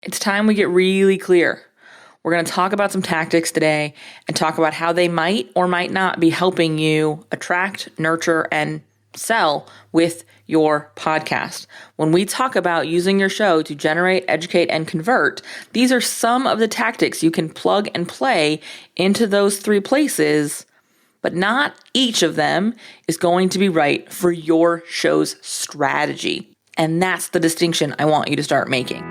It's time we get really clear. We're going to talk about some tactics today and talk about how they might or might not be helping you attract, nurture, and sell with your podcast. When we talk about using your show to generate, educate, and convert, these are some of the tactics you can plug and play into those three places, but not each of them is going to be right for your show's strategy. And that's the distinction I want you to start making.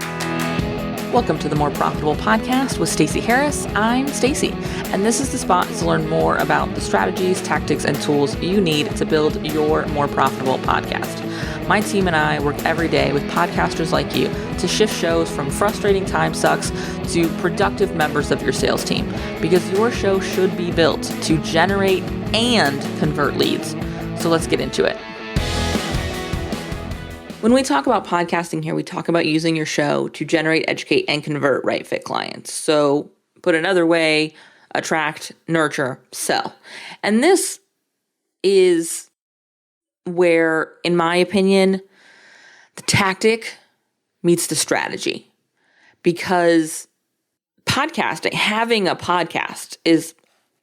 Welcome to the More Profitable Podcast with Stacey Harris. I'm Stacey, and this is the spot to learn more about the strategies, tactics, and tools you need to build your more profitable podcast. My team and I work every day with podcasters like you to shift shows from frustrating time sucks to productive members of your sales team, because your show should be built to generate and convert leads. So let's get into it. When we talk about podcasting here, we talk about using your show to generate, educate, and convert right fit clients. So put another way, attract, nurture, sell. And this is where, in my opinion, the tactic meets the strategy. Because podcasting, having a podcast is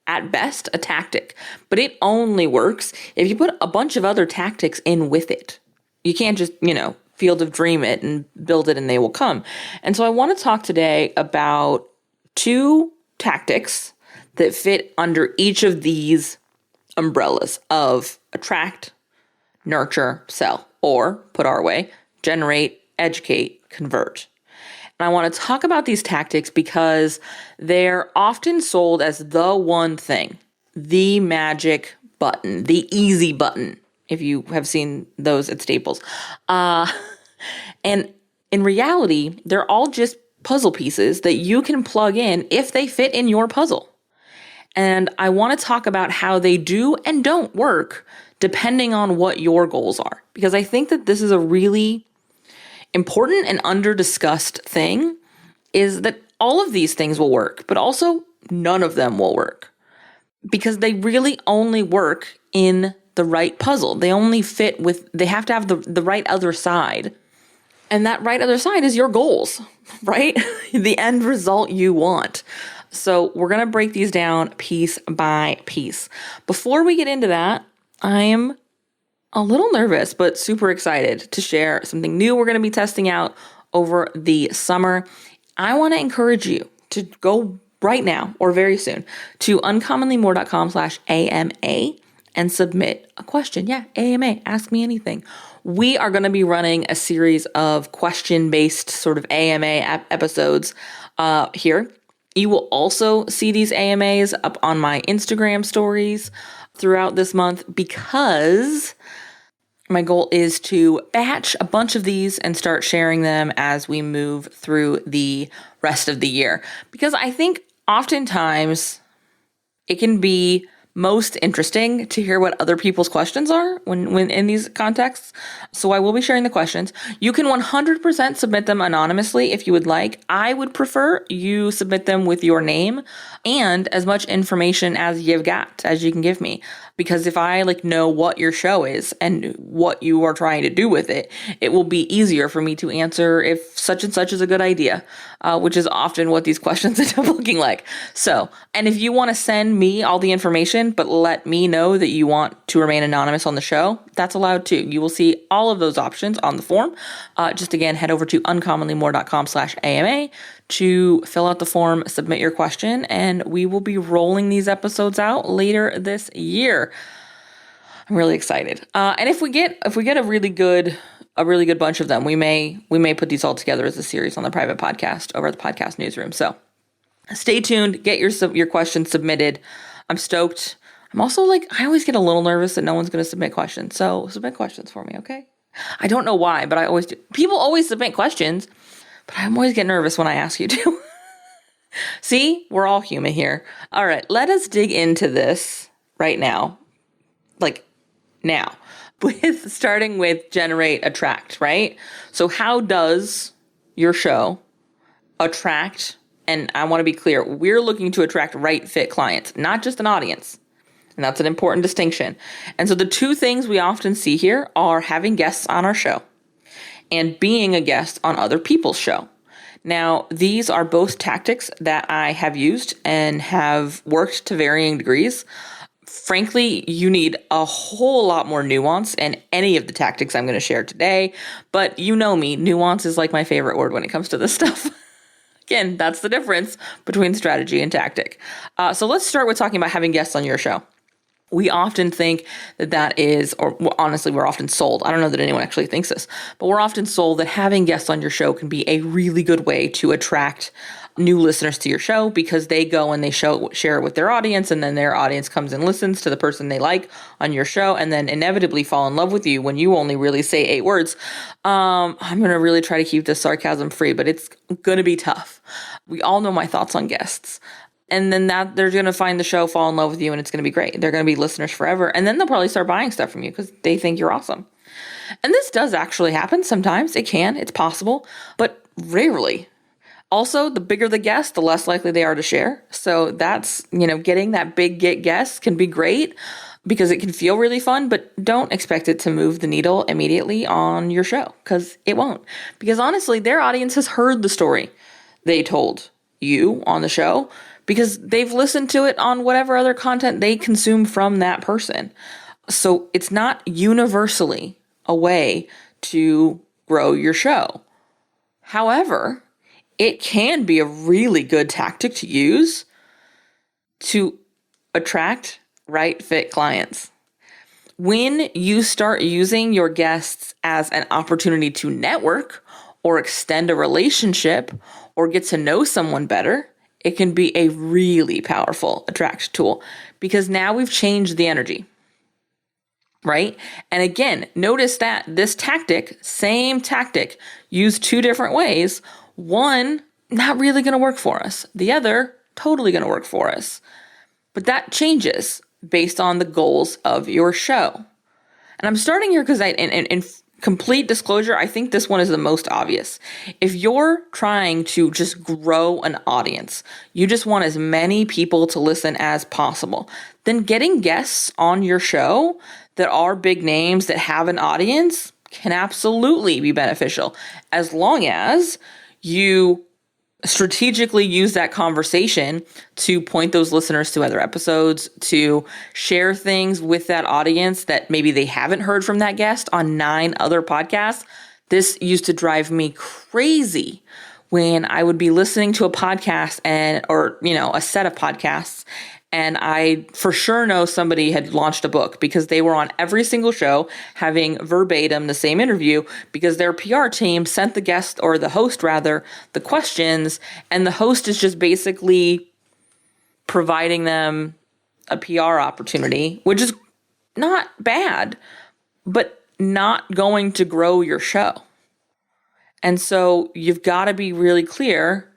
at best a tactic, but it only works if you put a bunch of other tactics in with it. You can't just, field of dream it and build it and they will come. And so I want to talk today about two tactics that fit under each of these umbrellas of attract, nurture, sell, or put our way, generate, educate, convert. And I want to talk about these tactics because they're often sold as the one thing, the magic button, the easy button, if you have seen those at Staples. And in reality, they're all just puzzle pieces that you can plug in if they fit in your puzzle. And I want to talk about how they do and don't work depending on what your goals are. Because I think that this is a really important and under-discussed thing, is that all of these things will work, but also none of them will work. Because they really only work in the right puzzle. They only fit with, they have to have the right other side. And that right other side is your goals, right? The end result you want. So we're going to break these down piece by piece. Before we get into that, I am a little nervous, but super excited to share something new we're going to be testing out over the summer. I want to encourage you to go right now or very soon to uncommonlymore.com/AMA and submit a question. Yeah, AMA, ask me anything. We are going to be running a series of question-based sort of AMA episodes here. You will also see these AMAs up on my Instagram stories throughout this month, because my goal is to batch a bunch of these and start sharing them as we move through the rest of the year. Because I think oftentimes it can be most interesting to hear what other people's questions are when in these contexts. So I will be sharing the questions. You can 100% submit them anonymously if you would like. I would prefer you submit them with your name and as much information as you can give me. Because if I know what your show is and what you are trying to do with it, it will be easier for me to answer if such and such is a good idea, which is often what these questions end up looking like. So, and if you want to send me all the information, but let me know that you want to remain anonymous on the show, that's allowed too. You will see all of those options on the form. Just again, head over to uncommonlymore.com/AMA to fill out the form, submit your question, and we will be rolling these episodes out later this year. I'm really excited. And if we get a really good bunch of them, we may put these all together as a series on the private podcast over at the podcast newsroom. So stay tuned, get your questions submitted. I'm stoked. I'm also I always get a little nervous that no one's going to submit questions. So submit questions for me, okay? I don't know why, but I always do. People always submit questions, but I always get nervous when I ask you to. See, we're all human here. All right, let us dig into this right now. Now, starting with generate, attract, right? So how does your show attract? And I want to be clear, we're looking to attract right fit clients, not just an audience. And that's an important distinction. And so the two things we often see here are having guests on our show and being a guest on other people's show. Now, these are both tactics that I have used and have worked to varying degrees. Frankly, you need a whole lot more nuance in any of the tactics I'm going to share today. But you know me, nuance is like my favorite word when it comes to this stuff. Again, that's the difference between strategy and tactic. So let's start with talking about having guests on your show. We often think that is, or honestly, we're often sold. I don't know that anyone actually thinks this, but we're often sold that having guests on your show can be a really good way to attract new listeners to your show because they go and they share it with their audience, and then their audience comes and listens to the person they like on your show, and then inevitably fall in love with you when you only really say 8 words. I'm going to really try to keep this sarcasm free, but it's going to be tough. We all know my thoughts on guests. And then that they're going to find the show, fall in love with you, and it's going to be great. They're going to be listeners forever. And then they'll probably start buying stuff from you because they think you're awesome. And this does actually happen sometimes. It can, it's possible, but rarely. Also, the bigger the guest, the less likely they are to share. So that's, getting that big get guest can be great because it can feel really fun, but don't expect it to move the needle immediately on your show because it won't. Because honestly, their audience has heard the story they told you on the show because they've listened to it on whatever other content they consume from that person. So it's not universally a way to grow your show. However, it can be a really good tactic to use to attract right fit clients. When you start using your guests as an opportunity to network or extend a relationship or get to know someone better, it can be a really powerful attract tool because now we've changed the energy, right? And again, notice that this tactic, same tactic, used 2 different ways. One, not really going to work for us. The other, totally going to work for us. But that changes based on the goals of your show. And I'm starting here because in complete disclosure, I think this one is the most obvious. If you're trying to just grow an audience, you just want as many people to listen as possible, then getting guests on your show that are big names that have an audience can absolutely be beneficial as long as you strategically use that conversation to point those listeners to other episodes, to share things with that audience that maybe they haven't heard from that guest on 9 other podcasts. This used to drive me crazy when I would be listening to a podcast or a set of podcasts, and I for sure know somebody had launched a book because they were on every single show having verbatim the same interview because their PR team sent the guest, or the host rather, the questions, and the host is just basically providing them a PR opportunity, which is not bad, but not going to grow your show. And so you've got to be really clear.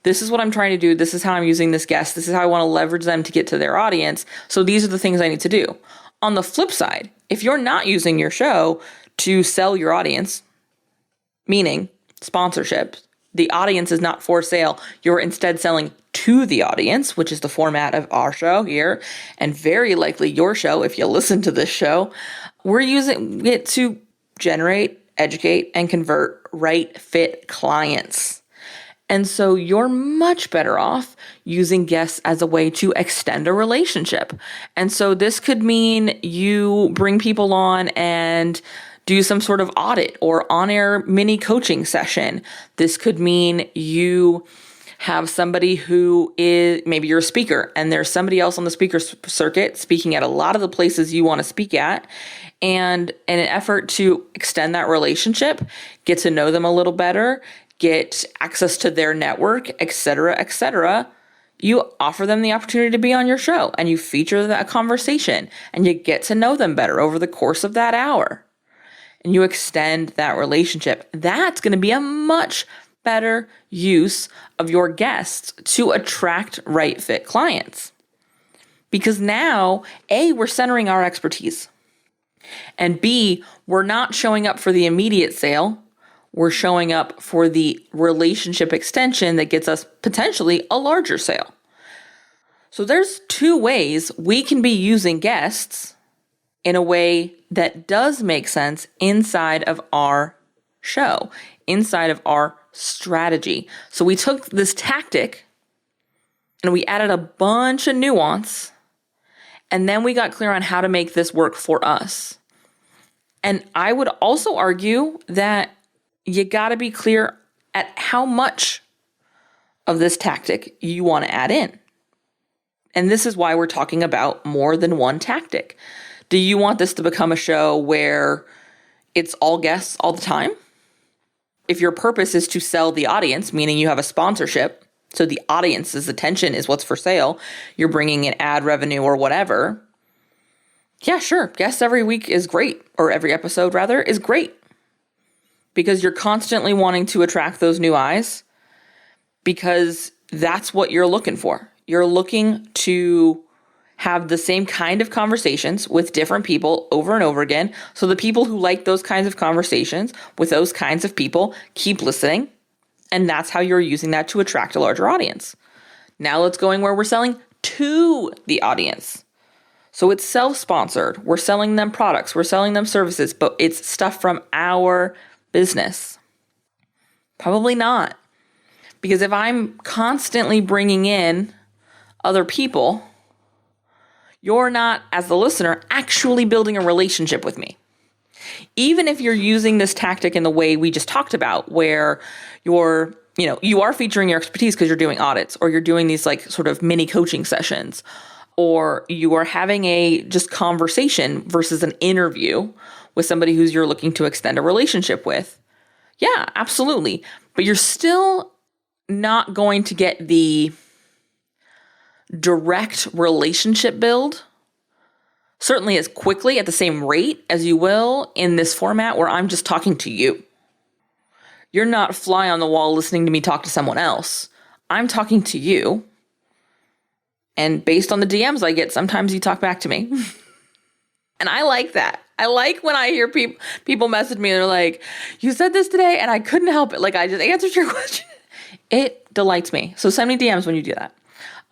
This is what I'm trying to do. This is how I'm using this guest. This is how I want to leverage them to get to their audience. So these are the things I need to do. On the flip side, if you're not using your show to sell your audience, meaning sponsorship, the audience is not for sale. You're instead selling to the audience, which is the format of our show here, and very likely your show if you listen to this show. We're using it to generate, educate, and convert right fit clients. And so you're much better off using guests as a way to extend a relationship. And so this could mean you bring people on and do some sort of audit or on-air mini coaching session. This could mean you have somebody who is, maybe you're a speaker and there's somebody else on the speaker circuit speaking at a lot of the places you want to speak at. And in an effort to extend that relationship, get to know them a little better, get access to their network, et cetera, you offer them the opportunity to be on your show and you feature that conversation and you get to know them better over the course of that hour and you extend that relationship. That's going to be a much better use of your guests to attract right fit clients. Because now, A, we're centering our expertise, and B, we're not showing up for the immediate sale. We're showing up for the relationship extension that gets us potentially a larger sale. So there's 2 ways we can be using guests in a way that does make sense inside of our show, inside of our strategy. So we took this tactic and we added a bunch of nuance, and then we got clear on how to make this work for us. And I would also argue that you got to be clear at how much of this tactic you want to add in. And this is why we're talking about more than one tactic. Do you want this to become a show where it's all guests all the time? If your purpose is to sell the audience, meaning you have a sponsorship, so the audience's attention is what's for sale, you're bringing in ad revenue or whatever, yeah, sure, guests every week is great, or every episode rather, is great. Because you're constantly wanting to attract those new eyes, because that's what you're looking for. You're looking to have the same kind of conversations with different people over and over again. So the people who like those kinds of conversations with those kinds of people keep listening. And that's how you're using that to attract a larger audience. Now let's go in where we're selling to the audience. So it's self-sponsored. We're selling them products. We're selling them services, but it's stuff from our business. Probably not. Because if I'm constantly bringing in other people, you're not, as the listener, actually building a relationship with me. Even if you're using this tactic in the way we just talked about, where you are featuring your expertise because you're doing audits, or you're doing these like sort of mini coaching sessions, or you are having a just conversation versus an interview with somebody who's you're looking to extend a relationship with. Yeah, absolutely. But you're still not going to get the direct relationship build, certainly as quickly at the same rate as you will in this format where I'm just talking to you. You're not fly on the wall listening to me talk to someone else. I'm talking to you. And based on the DMs I get, sometimes you talk back to me. And I like that. I like when I hear people message me and they're like, you said this today and I couldn't help it. Like I just answered your question. It delights me. So send me DMs when you do that.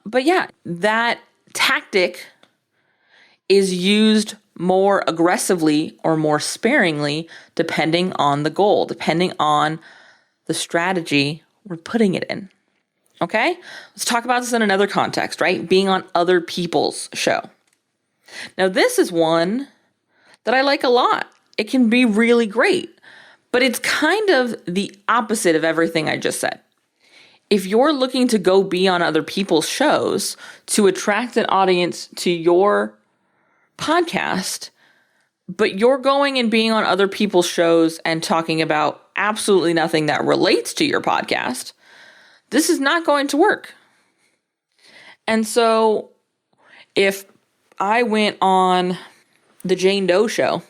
But yeah, that tactic is used more aggressively or more sparingly depending on the goal, depending on the strategy we're putting it in. Okay? Let's talk about this in another context, right? Being on other people's show. Now, this is one that I like a lot. It can be really great, but it's kind of the opposite of everything I just said. If you're looking to go be on other people's shows to attract an audience to your podcast, but you're going and being on other people's shows and talking about absolutely nothing that relates to your podcast, this is not going to work. And so if I went on the Jane Doe show,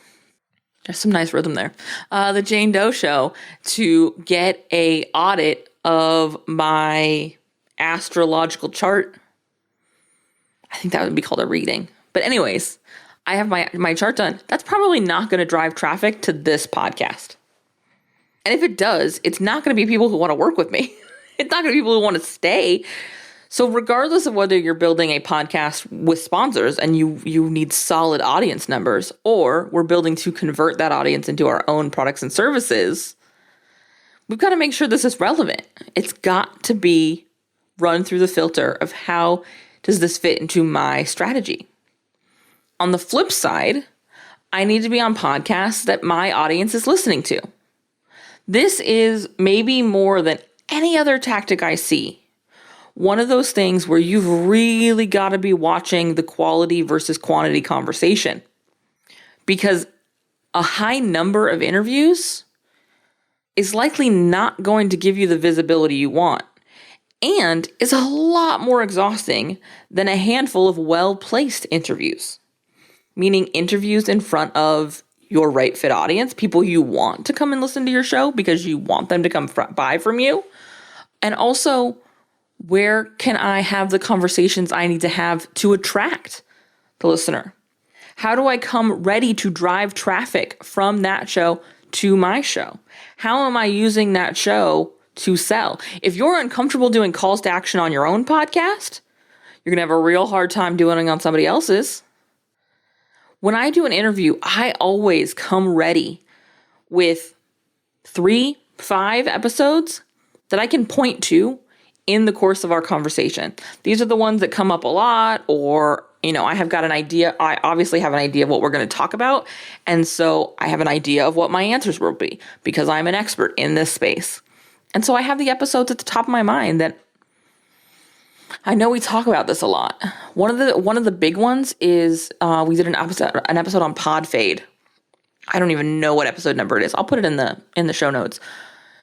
there's some nice rhythm there, the Jane Doe show to get a audit of my astrological chart, I think that would be called a reading. But anyways, I have my chart done. That's probably not going to drive traffic to this podcast. And if it does, it's not going to be people who want to work with me. It's not going to be people who want to stay. So regardless of whether you're building a podcast with sponsors and you need solid audience numbers, or we're building to convert that audience into our own products and services, we've got to make sure this is relevant. It's got to be run through the filter of how does this fit into my strategy. On the flip side, I need to be on podcasts that my audience is listening to. This is maybe more than any other tactic I see, one of those things where you've really got to be watching the quality versus quantity conversation. Because a high number of interviews is likely not going to give you the visibility you want, and is a lot more exhausting than a handful of well-placed interviews. Meaning interviews in front of your right fit audience, people you want to come and listen to your show because you want them to come buy from you. And also, where can I have the conversations I need to have to attract the listener? How do I come ready to drive traffic from that show to my show? How am I using that show to sell? If you're uncomfortable doing calls to action on your own podcast, you're going to have a real hard time doing it on somebody else's. When I do an interview, I always come ready with 3-5 episodes that I can point to in the course of our conversation. These are the ones that come up a lot, or, I have got an idea. I obviously have an idea of what we're going to talk about. And so I have an idea of what my answers will be because I'm an expert in this space. And so I have the episodes at the top of my mind that I know we talk about this a lot. One of the big ones is we did an episode on pod fade. I don't even know what episode number it is. I'll put it in the show notes.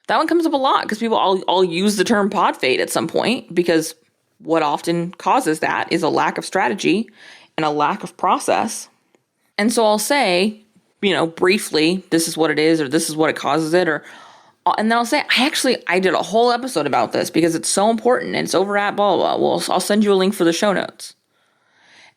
That one comes up a lot because people all use the term pod fade at some point, because what often causes that is a lack of strategy and a lack of process. And so I'll say, briefly, this is what it is, or this is what it causes it, and then I'll say, I did a whole episode about this because it's so important and it's over at blah, blah, blah. Well, I'll send you a link for the show notes.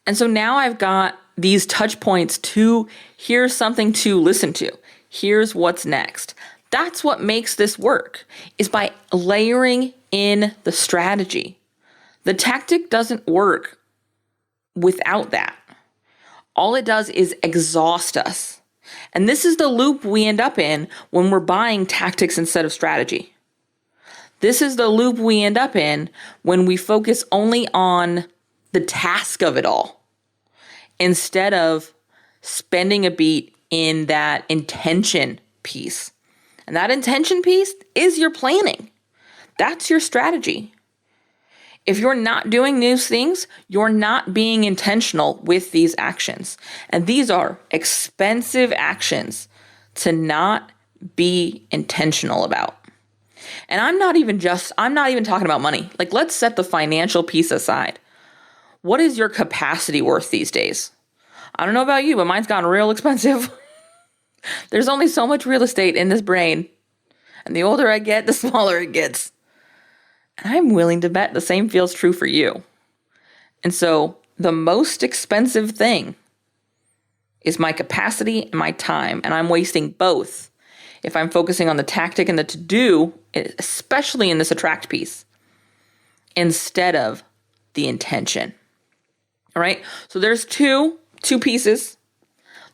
And so now I've got these touch points to, here's something to listen to. Here's what's next. That's what makes this work, is by layering in the strategy. The tactic doesn't work without that. All it does is exhaust us. And this is the loop we end up in when we're buying tactics instead of strategy. This is the loop we end up in when we focus only on the task of it all, instead of spending a beat in that intention piece. And that intention piece is your planning. That's your strategy. If you're not doing these things, you're not being intentional with these actions. And these are expensive actions to not be intentional about. And I'm not even talking about money. Like, let's set the financial piece aside. What is your capacity worth these days? I don't know about you, but mine's gotten real expensive. There's only so much real estate in this brain. And the older I get, the smaller it gets. And I'm willing to bet the same feels true for you. And so the most expensive thing is my capacity and my time. And I'm wasting both if I'm focusing on the tactic and the to-do, especially in this attract piece, instead of the intention. All right? So there's two pieces.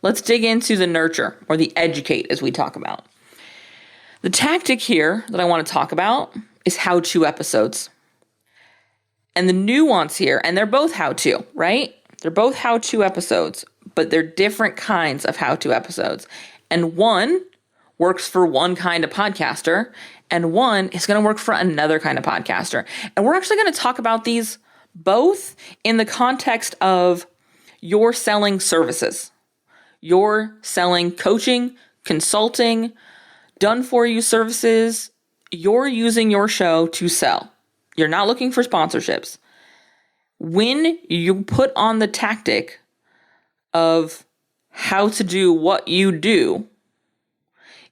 Let's dig into the nurture, or the educate, as we talk about. The tactic here that I want to talk about is how-to episodes. And the nuance here, and they're both how-to, right? They're both how-to episodes, but they're different kinds of how-to episodes. And one works for one kind of podcaster, and one is going to work for another kind of podcaster. And we're actually going to talk about these both in the context of your selling services. You're selling coaching, consulting, done-for-you services. You're using your show to sell. You're not looking for sponsorships. When you put on the tactic of how to do what you do,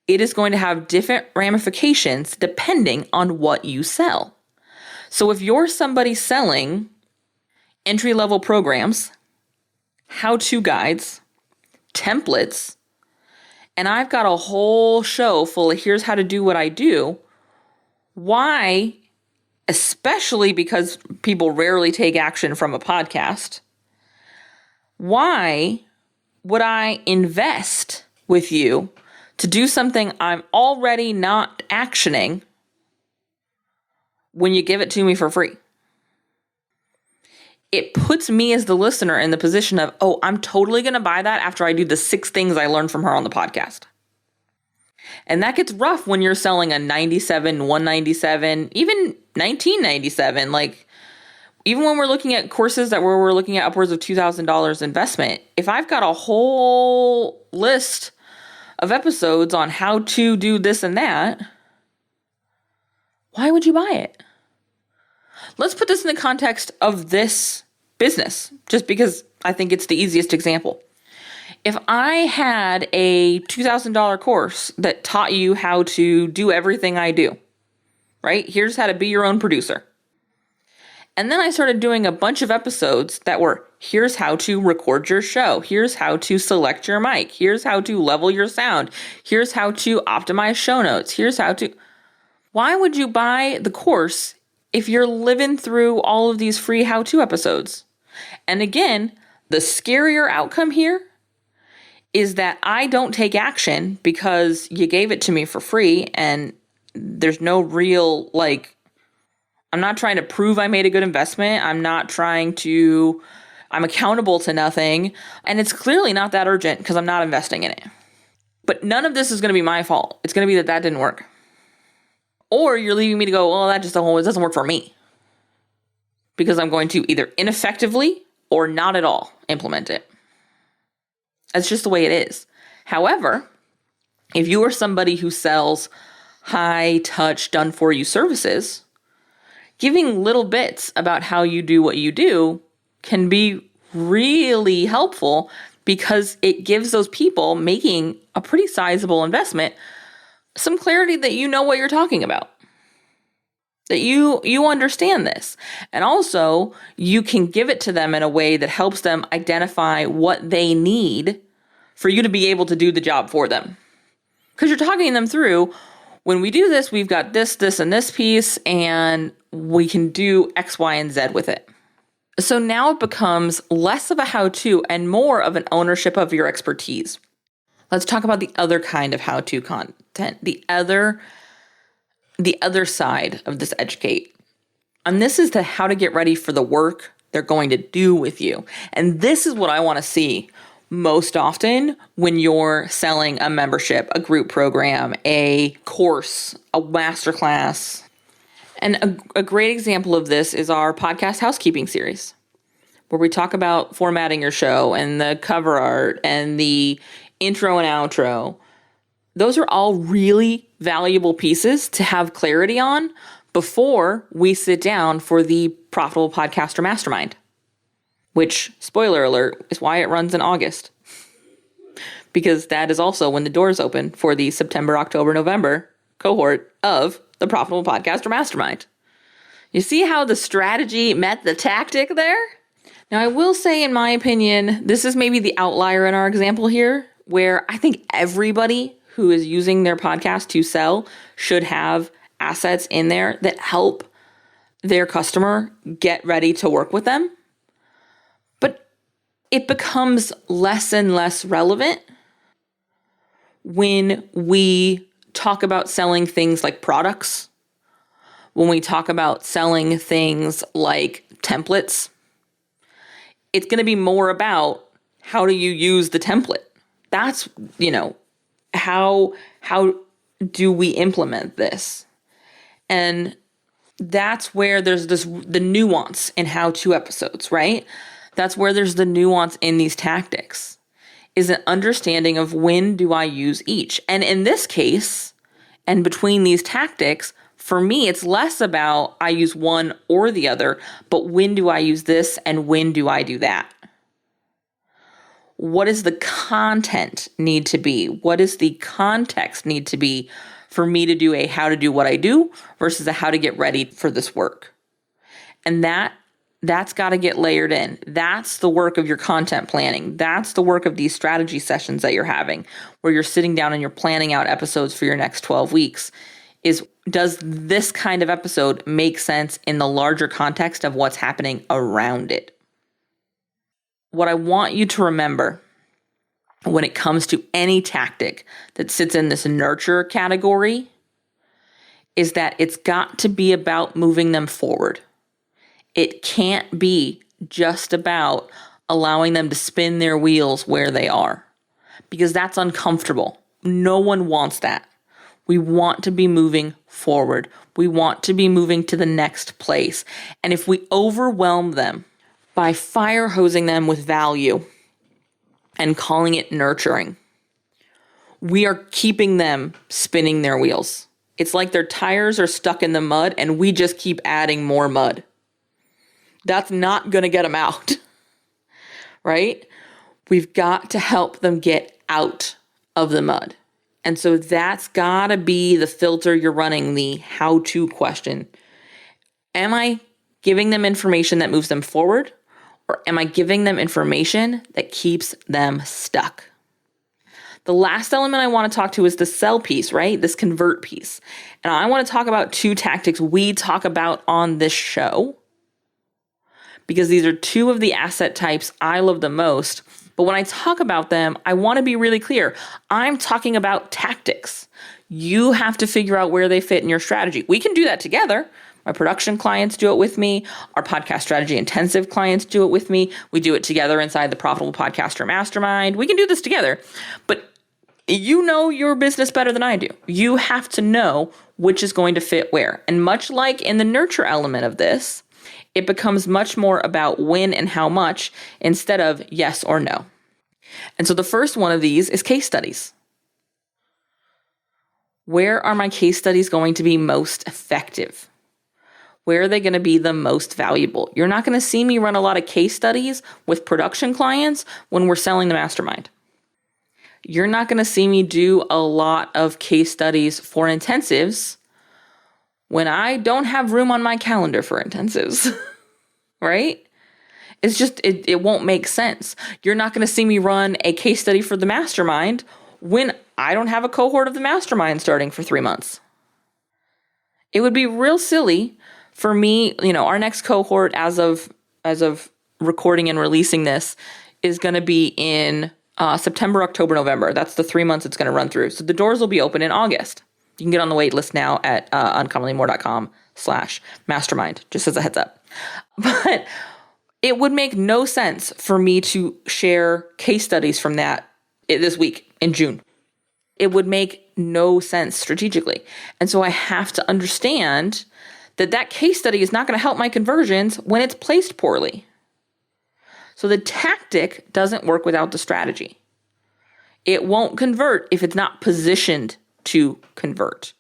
it is going to have different ramifications depending on what you sell. So if you're somebody selling entry-level programs, how-to guides, templates, and I've got a whole show full of here's how to do what I do, why, especially because people rarely take action from a podcast, why would I invest with you to do something I'm already not actioning when you give it to me for free? It puts me as the listener in the position of, oh, I'm totally going to buy that after I do the 6 things I learned from her on the podcast. And that gets rough when you're selling a 97, 197, even 1997. Like, even when we're looking at courses that we're looking at upwards of $2,000 investment, if I've got a whole list of episodes on how to do this and that, why would you buy it? Let's put this in the context of this business, just because I think it's the easiest example. If I had a $2,000 course that taught you how to do everything I do, right? Here's how to be your own producer. And then I started doing a bunch of episodes that were, here's how to record your show. Here's how to select your mic. Here's how to level your sound. Here's how to optimize show notes. Here's how to... Why would you buy the course if you're living through all of these free how-to episodes? And again, the scarier outcome here is that I don't take action because you gave it to me for free and There's no real, like, I'm not trying to prove I made a good investment. I'm accountable to nothing. And it's clearly not that urgent because I'm not investing in it. But none of this is going to be my fault. It's going to be that didn't work. Or you're leaving me to go, well, it doesn't work for me. Because I'm going to either ineffectively or not at all implement it. That's just the way it is. However, if you are somebody who sells high-touch, done-for-you services, giving little bits about how you do what you do can be really helpful because it gives those people making a pretty sizable investment some clarity that you know what you're talking about, that you understand this. And also, you can give it to them in a way that helps them identify what they need for you to be able to do the job for them. Because you're talking them through, when we do this, we've got this, and this piece, and we can do X, Y, and Z with it. So now it becomes less of a how-to and more of an ownership of your expertise. Let's talk about the other kind of how-to content, the other side of this educate. And this is the how to get ready for the work they're going to do with you. And this is what I want to see most often when you're selling a membership, a group program, a course, a masterclass. And a great example of this is our podcast housekeeping series, where we talk about formatting your show and the cover art and the intro and outro. Those are all really valuable pieces to have clarity on before we sit down for the Profitable Podcaster Mastermind, which, spoiler alert, is why it runs in August. Because that is also when the doors open for the September, October, November cohort of the Profitable Podcaster Mastermind. You see how the strategy met the tactic there? Now, I will say, in my opinion, this is maybe the outlier in our example here, where I think everybody who is using their podcast to sell should have assets in there that help their customer get ready to work with them. But it becomes less and less relevant when we talk about selling things like products, when we talk about selling things like templates. It's going to be more about how do you use the template. That's, how do we implement this? And that's where there's the nuance in how-to episodes, right? That's where there's the nuance in these tactics, is an understanding of when do I use each. And in this case, and between these tactics, for me, it's less about I use one or the other, but when do I use this and when do I do that? What does the content need to be? What does the context need to be for me to do a how to do what I do versus a how to get ready for this work? And that's got to get layered in. That's the work of your content planning. That's the work of these strategy sessions that you're having, where you're sitting down and you're planning out episodes for your next 12 weeks. Does this kind of episode make sense in the larger context of what's happening around it? What I want you to remember when it comes to any tactic that sits in this nurture category is that it's got to be about moving them forward. It can't be just about allowing them to spin their wheels where they are, because that's uncomfortable. No one wants that. We want to be moving forward. We want to be moving to the next place. And if we overwhelm them by fire hosing them with value and calling it nurturing, we are keeping them spinning their wheels. It's like their tires are stuck in the mud and we just keep adding more mud. That's not going to get them out, right? We've got to help them get out of the mud. And so that's got to be the filter you're running the how-to question. Am I giving them information that moves them forward, or am I giving them information that keeps them stuck? The last element I want to talk to is the sell piece, right? This convert piece. And I want to talk about two tactics we talk about on this show, because these are two of the asset types I love the most. But when I talk about them, I want to be really clear. I'm talking about tactics. You have to figure out where they fit in your strategy. We can do that together. My production clients do it with me. Our podcast strategy intensive clients do it with me. We do it together inside the Profitable Podcaster Mastermind. We can do this together, but you know your business better than I do. You have to know which is going to fit where. And much like in the nurture element of this, it becomes much more about when and how much instead of yes or no. And so the first one of these is case studies. Where are my case studies going to be most effective? Where are they going to be the most valuable? You're not going to see me run a lot of case studies with production clients when we're selling the mastermind. You're not going to see me do a lot of case studies for intensives when I don't have room on my calendar for intensives, right? It's just, it won't make sense. You're not going to see me run a case study for the mastermind when I don't have a cohort of the mastermind starting for 3 months. It would be real silly for me, our next cohort as of recording and releasing this is going to be in September, October, November. That's the 3 months it's going to run through. So the doors will be open in August. You can get on the wait list now at uncommonlymore.com/mastermind, just as a heads up. But it would make no sense for me to share case studies from that this week in June. It would make no sense strategically. And so I have to understand that case study is not going to help my conversions when it's placed poorly. So the tactic doesn't work without the strategy. It won't convert if it's not positioned to convert.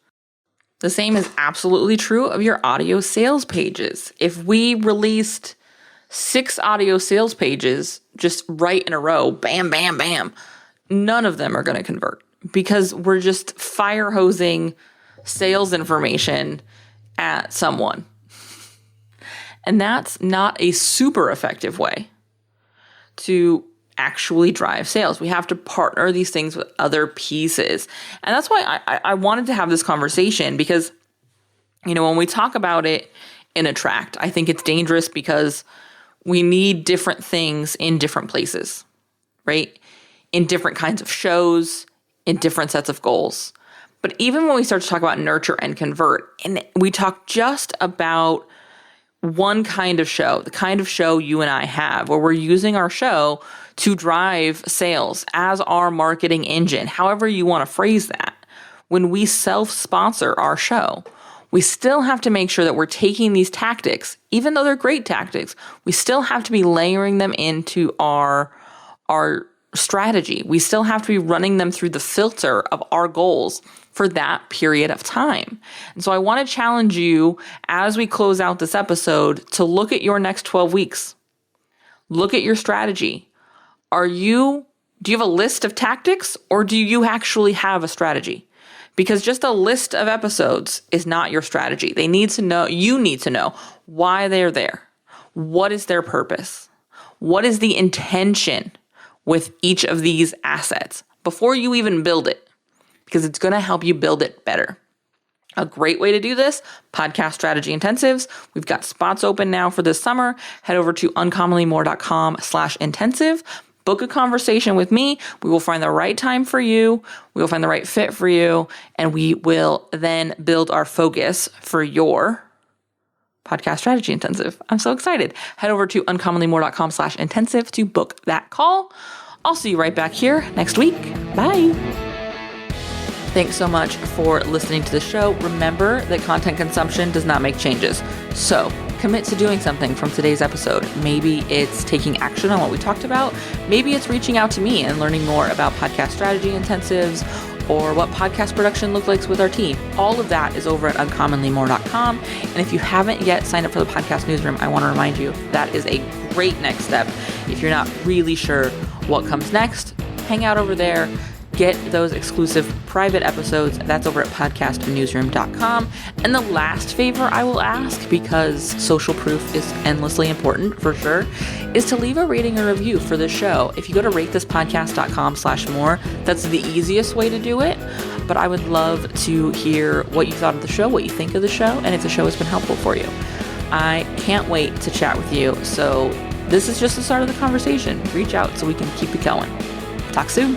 The same is absolutely true of your audio sales pages. If we released 6 audio sales pages just right in a row, bam, bam, bam, none of them are going to convert because we're just fire hosing sales information at someone. And that's not a super effective way to actually drive sales. We have to partner these things with other pieces. And that's why I wanted to have this conversation because, when we talk about it in Attract, I think it's dangerous because we need different things in different places, right? In different kinds of shows, in different sets of goals. But even when we start to talk about nurture and convert, and we talk just about one kind of show, the kind of show you and I have, where we're using our show to drive sales as our marketing engine, however you want to phrase that. When we self-sponsor our show, we still have to make sure that we're taking these tactics, even though they're great tactics, we still have to be layering them into our strategy. We still have to be running them through the filter of our goals for that period of time. And so I want to challenge you as we close out this episode to look at your next 12 weeks. Look at your strategy. Do you have a list of tactics or do you actually have a strategy? Because just a list of episodes is not your strategy. You need to know why they're there. What is their purpose? What is the intention with each of these assets before you even build it? Because it's going to help you build it better. A great way to do this, podcast strategy intensives. We've got spots open now for this summer. Head over to uncommonlymore.com/intensive. Book a conversation with me. We will find the right time for you. We will find the right fit for you. And we will then build our focus for your podcast strategy intensive. I'm so excited. Head over to uncommonlymore.com/intensive to book that call. I'll see you right back here next week. Bye. Thanks so much for listening to the show. Remember that content consumption does not make changes. So commit to doing something from today's episode. Maybe it's taking action on what we talked about. Maybe it's reaching out to me and learning more about podcast strategy intensives or what podcast production looks like with our team. All of that is over at uncommonlymore.com. And if you haven't yet signed up for the podcast newsroom, I want to remind you that is a great next step. If you're not really sure what comes next, hang out over there. Get those exclusive private episodes. That's over at podcastnewsroom.com. And the last favor I will ask, because social proof is endlessly important for sure, is to leave a rating or review for the show. If you go to ratethispodcast.com/more, that's the easiest way to do it. But I would love to hear what you thought of the show, what you think of the show, and if the show has been helpful for you. I can't wait to chat with you. So this is just the start of the conversation. Reach out so we can keep it going. Talk soon.